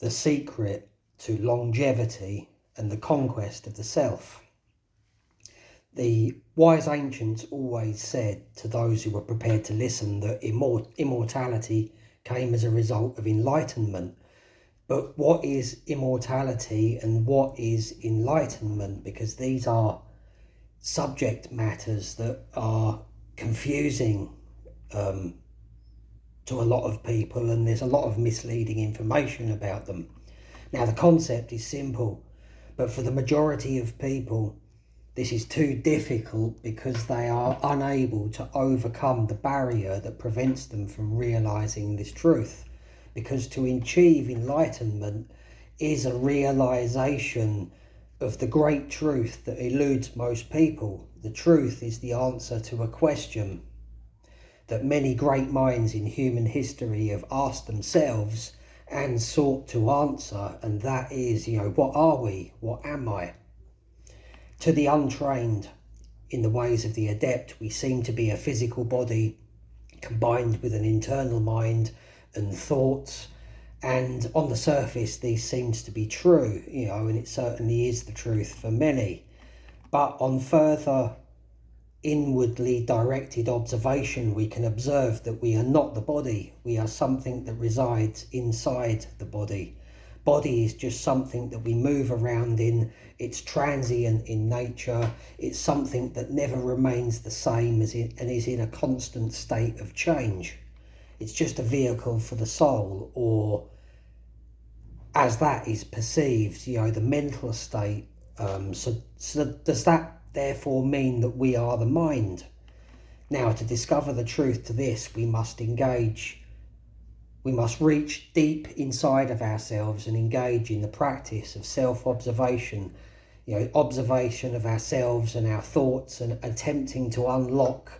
the secret to longevity and the conquest of the self. The wise ancients always said to those who were prepared to listen that immortality came as a result of enlightenment. But what is immortality and what is enlightenment? Because these are subject matters that are confusing to a lot of people, and there's a lot of misleading information about them. Now, the concept is simple, but for the majority of people, this is too difficult because they are unable to overcome the barrier that prevents them from realizing this truth. Because to achieve enlightenment is a realization of the great truth that eludes most people. The truth is the answer to a question that many great minds in human history have asked themselves and sought to answer, and that is, what are we? What am I? To the untrained in the ways of the adept, we seem to be a physical body combined with an internal mind and thoughts, and on the surface these seems to be true, and it certainly is the truth for many. But on further inwardly directed observation, we can observe that we are not the body. We are something that resides inside the body. Body is just something that we move around in. It's transient in nature. It's something that never remains the same and is in a constant state of change. It's just a vehicle for the soul, or as that is perceived, the mental state. So does that therefore mean that we are the mind? Now, to discover the truth to this, we must reach deep inside of ourselves and engage in the practice of self-observation, observation of ourselves and our thoughts, and attempting to unlock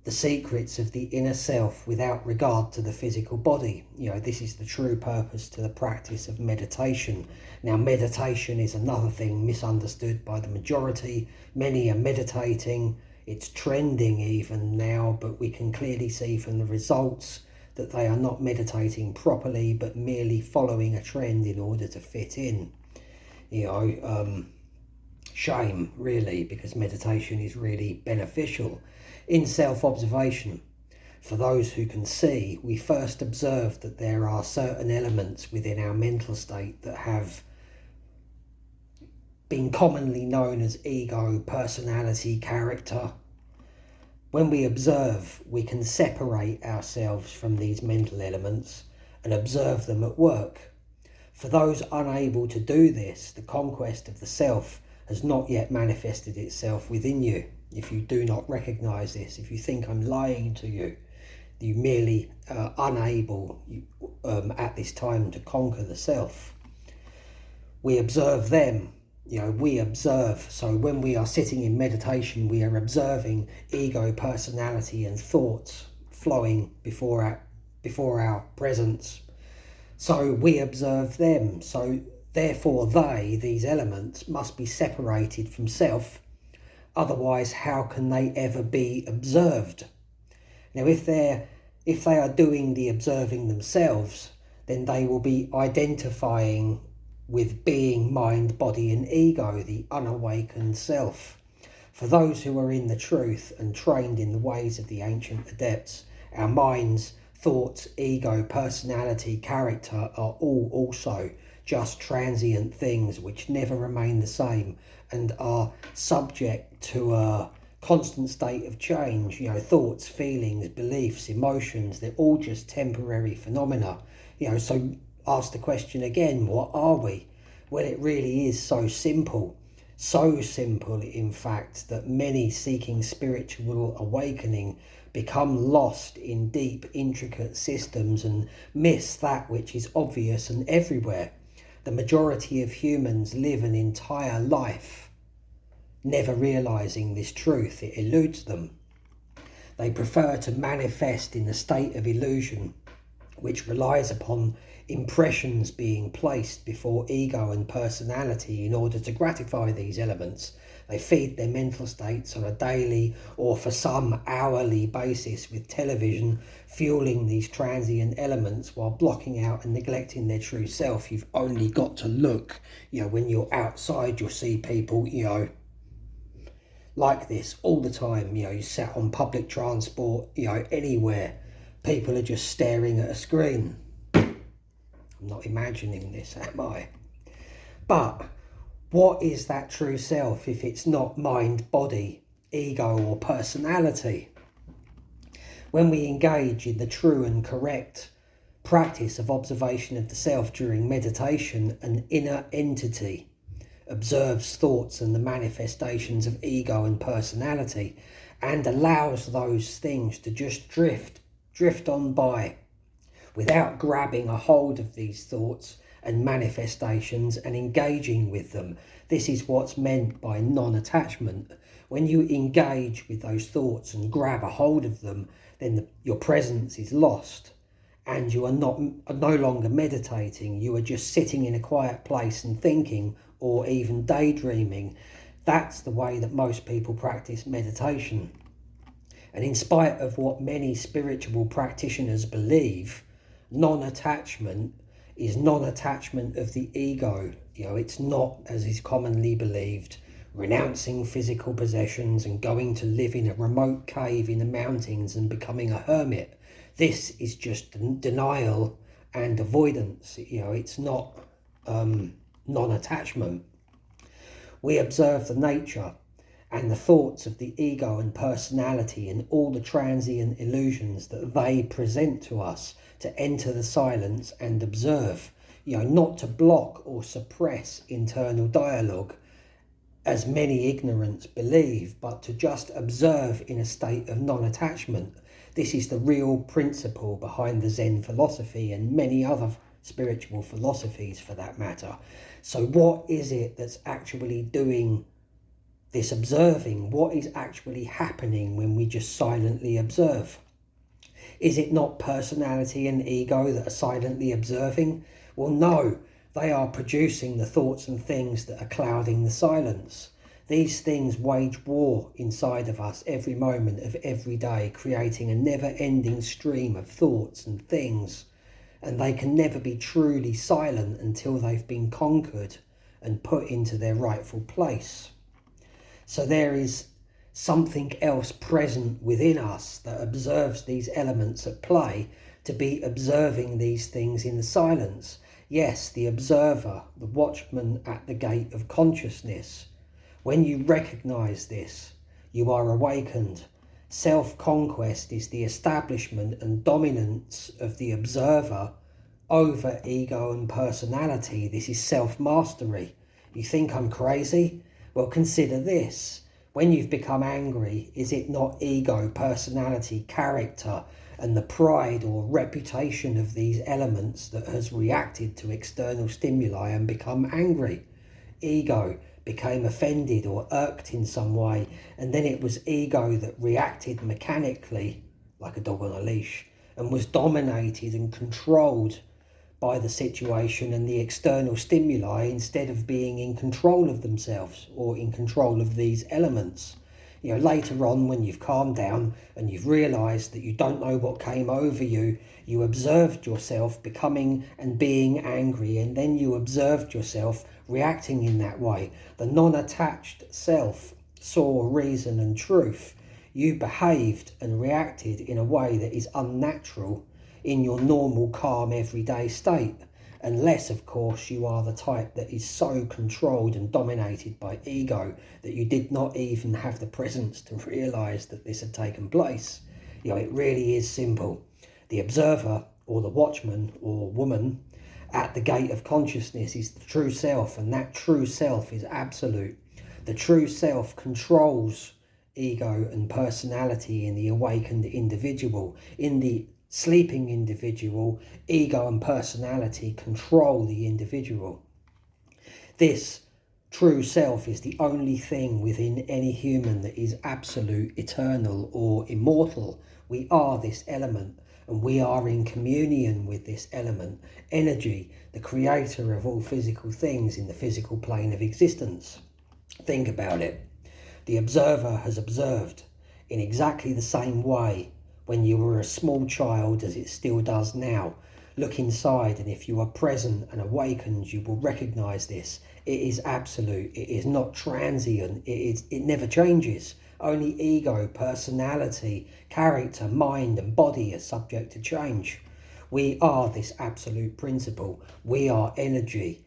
the secrets of the inner self without regard to the physical body. This is the true purpose to the practice of meditation. Now, meditation is another thing misunderstood by the majority. Many are meditating. It's trending even now, but we can clearly see from the results that they are not meditating properly, but merely following a trend in order to fit in. Shame, really, because meditation is really beneficial. In self-observation, for those who can see, we first observe that there are certain elements within our mental state that have been commonly known as ego, personality, character. When we observe, we can separate ourselves from these mental elements and observe them at work. For those unable to do this, the conquest of the self has not yet manifested itself within you. If you do not recognize this, if you think I'm lying to you, you merely are unable at this time to conquer the self. We observe them, we observe. So when we are sitting in meditation, we are observing ego, personality and thoughts flowing before our presence. So we observe them. So therefore these elements must be separated from self. Otherwise, how can they ever be observed? Now, if they are doing the observing themselves, then they will be identifying with being, mind, body and ego, the unawakened self. For those who are in the truth and trained in the ways of the ancient adepts, our minds, thoughts, ego, personality, character are all also just transient things which never remain the same and are subject to a constant state of change. Thoughts, feelings, beliefs, emotions, they're all just temporary phenomena. So ask the question again, what are we? Well, it really is so simple, in fact, that many seeking spiritual awakening become lost in deep, intricate systems and miss that which is obvious and everywhere. The majority of humans live an entire life never realizing this truth. It eludes them. They prefer to manifest in the state of illusion which relies upon impressions being placed before ego and personality in order to gratify these elements. They feed their mental states on a daily or for some hourly basis with television fueling these transient elements while blocking out and neglecting their true self. You've only got to look, when you're outside, you'll see people, like this all the time. You sat on public transport, anywhere. People are just staring at a screen. I'm not imagining this, am I? But what is that true self if it's not mind, body, ego or personality? When we engage in the true and correct practice of observation of the self during meditation, an inner entity observes thoughts and the manifestations of ego and personality and allows those things to just drift on by without grabbing a hold of these thoughts and manifestations and engaging with them. This is what's meant by non-attachment. When you engage with those thoughts and grab a hold of them, then your presence is lost and you are no longer meditating. You are just sitting in a quiet place and thinking or even daydreaming. That's the way that most people practice meditation. And in spite of what many spiritual practitioners believe, non-attachment is non-attachment of the ego. It's not, as is commonly believed, renouncing physical possessions and going to live in a remote cave in the mountains and becoming a hermit. This is just denial and avoidance. It's not non-attachment. We observe the nature and the thoughts of the ego and personality and all the transient illusions that they present to us, to enter the silence and observe, not to block or suppress internal dialogue, as many ignorants believe, but to just observe in a state of non-attachment. This is the real principle behind the Zen philosophy and many other spiritual philosophies for that matter. So what is it that's actually doing this observing? What is actually happening when we just silently observe? Is it not personality and ego that are silently observing? Well, no, they are producing the thoughts and things that are clouding the silence. These things wage war inside of us every moment of every day, creating a never-ending stream of thoughts and things, and they can never be truly silent until they've been conquered and put into their rightful place. So there is something else present within us that observes these elements at play, to be observing these things in the silence. Yes, the observer, the watchman at the gate of consciousness. When you recognize this, you are awakened. Self-conquest is the establishment and dominance of the observer over ego and personality. This is self-mastery. You think I'm crazy? Well, consider this. When you've become angry, is it not ego, personality, character, and the pride or reputation of these elements that has reacted to external stimuli and become angry? Ego became offended or irked in some way, and then it was ego that reacted mechanically, like a dog on a leash, and was dominated and controlled by the situation and the external stimuli instead of being in control of themselves or in control of these elements. Later on, when you've calmed down and you've realised that you don't know what came over you, you observed yourself becoming and being angry, and then you observed yourself reacting in that way. The non-attached self saw reason and truth. You behaved and reacted in a way that is unnatural in your normal, calm, everyday state. Unless, of course, you are the type that is so controlled and dominated by ego that you did not even have the presence to realise that this had taken place. It really is simple. The observer, or the watchman, or woman, at the gate of consciousness is the true self, and that true self is absolute. The true self controls ego and personality in the awakened individual. In the sleeping individual, ego and personality control the individual. This true self is the only thing within any human that is absolute, eternal or immortal. We are this element, and we are in communion with this element, energy, the creator of all physical things in the physical plane of existence. Think about it. The observer has observed in exactly the same way when you were a small child as it still does now. Look inside, and if you are present and awakened, you will recognize this. It is absolute. It is not transient. It never changes. Only ego, personality, character, mind and body are subject to change. We are this absolute principle. We are energy.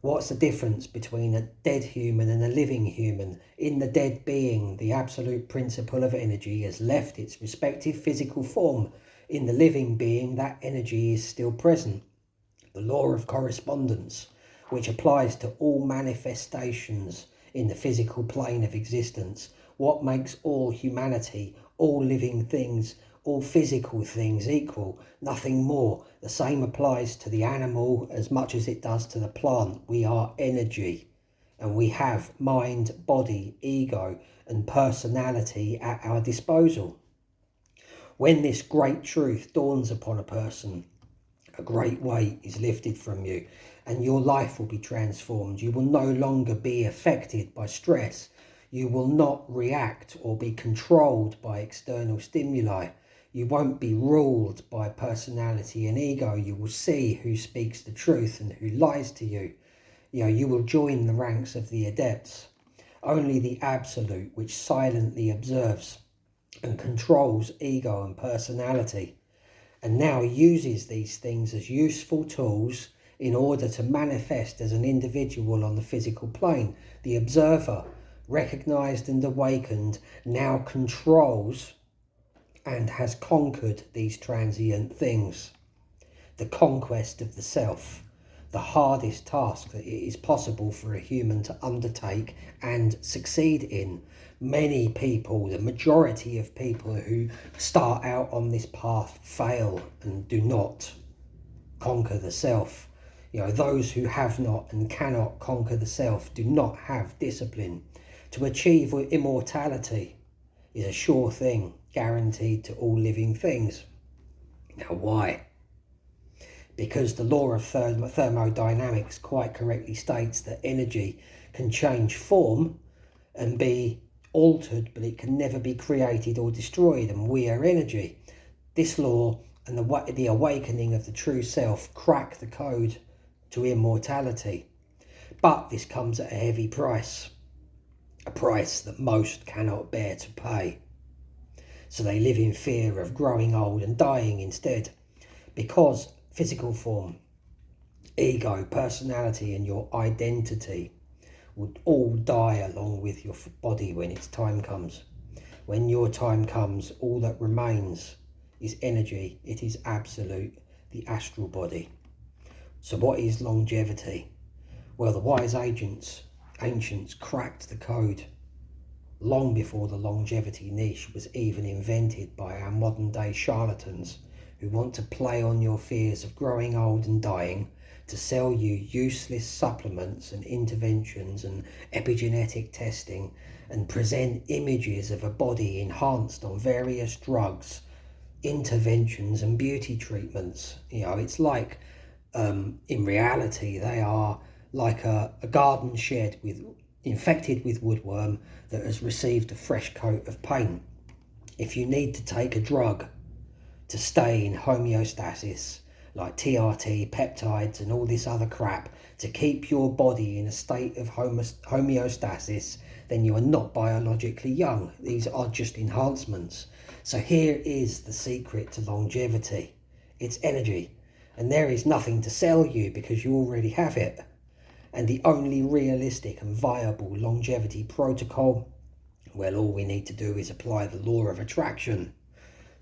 What's the difference between a dead human and a living human? In the dead being, the absolute principle of energy has left its respective physical form. In the living being, that energy is still present. The law of correspondence, which applies to all manifestations in the physical plane of existence. What makes all humanity, all living things, all physical things equal, nothing more. The same applies to the animal as much as it does to the plant. We are energy, and we have mind, body, ego and personality at our disposal. When this great truth dawns upon a person, a great weight is lifted from you and your life will be transformed. You will no longer be affected by stress. You will not react or be controlled by external stimuli. You won't be ruled by personality and ego. You will see who speaks the truth and who lies to you. You will join the ranks of the adepts. Only the absolute, which silently observes and controls ego and personality, and now uses these things as useful tools in order to manifest as an individual on the physical plane. The observer, recognized and awakened, now controls and has conquered these transient things. The conquest of the self, the hardest task that it is possible for a human to undertake and succeed in. Many people, the majority of people who start out on this path fail and do not conquer the self. Those who have not and cannot conquer the self do not have discipline. To achieve immortality is a sure thing, guaranteed to all living things. Now, why? Because the law of thermodynamics quite correctly states that energy can change form and be altered, but it can never be created or destroyed, and we are energy. This law and the awakening of the true self crack the code to immortality. But this comes at a heavy price, a price that most cannot bear to pay. So they live in fear of growing old and dying instead, because physical form, ego, personality and your identity would all die along with your body when its time comes. When your time comes, all that remains is energy. It is absolute, the astral body. So what is longevity? Well, the wise ancients cracked the code long before the longevity niche was even invented by our modern day charlatans who want to play on your fears of growing old and dying to sell you useless supplements and interventions and epigenetic testing and present images of a body enhanced on various drugs, interventions and beauty treatments. It's like, in reality, they are like a garden shed infected with woodworm that has received a fresh coat of paint. If you need to take a drug to stay in homeostasis, like TRT, peptides and all this other crap, to keep your body in a state of homeostasis, then you are not biologically young. These are just enhancements. So here is the secret to longevity. It's energy, and there is nothing to sell you because you already have it. And the only realistic and viable longevity protocol, well, all we need to do is apply the law of attraction.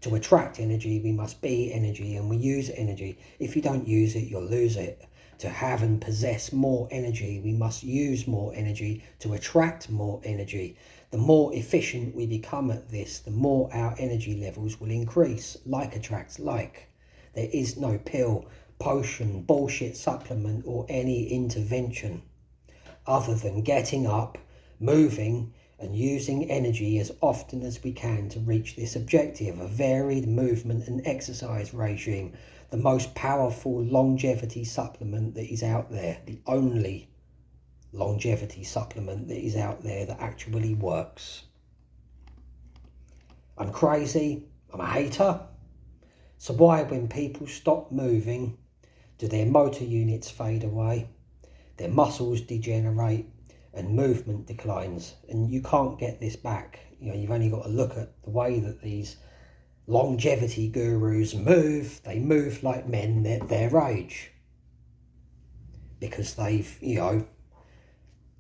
To attract energy, we must be energy, and we use energy. If you don't use it, you'll lose it. To have and possess more energy, we must use more energy to attract more energy. The more efficient we become at this, the more our energy levels will increase. Like attracts like. There is no pill, potion, bullshit supplement or any intervention other than getting up, moving and using energy as often as we can to reach this objective, a varied movement and exercise regime, the most powerful longevity supplement that is out there, the only longevity supplement that is out there that actually works. I'm crazy, I'm a hater, so why, when people stop moving, do their motor units fade away, their muscles degenerate, and movement declines? And you can't get this back. You know, you've only got to look at the way that these longevity gurus move. They move like men their age, because they've,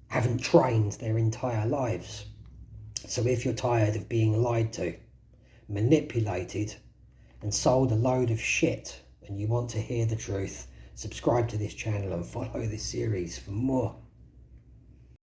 haven't trained their entire lives. So if you're tired of being lied to, manipulated, and sold a load of shit, and you want to hear the truth, subscribe to this channel and follow this series for more.